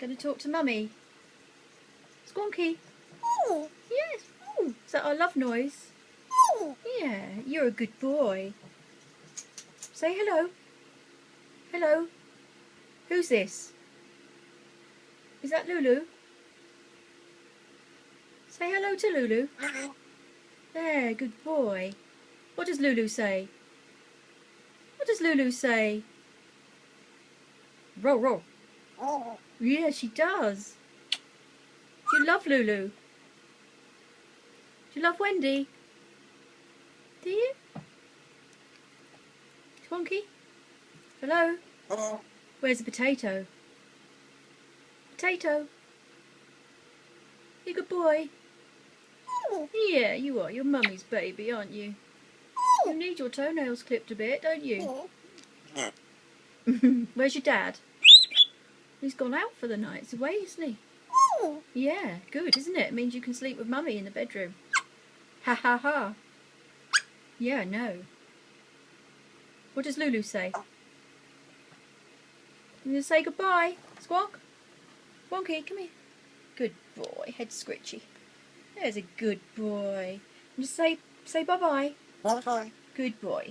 Going to talk to Mummy. Squonky. Yes. Ooh. Is that our love noise? Yeah, you're a good boy. Say hello. Hello. Who's this? Is that Lulu? Say hello to Lulu. There, good boy. What does Lulu say? What does Lulu say? Roll, roll. Yeah, she does. Do you love Lulu? Do you love Wendy? Do you? Squonky? Hello? Where's the potato? Potato? You good boy? Yeah, you are. You're Mummy's baby, aren't you? You need your toenails clipped a bit, don't you? Where's your dad? He's gone out for the night. He's away, isn't he? Yeah, good, isn't it? It means you can sleep with Mummy in the bedroom. Ha ha ha. Yeah, I know. What does Lulu say? You gonna say goodbye? Squonk? Squonky, come here. Good boy. Head scritchy. There's a good boy. Just say bye-bye. Bye. Good boy.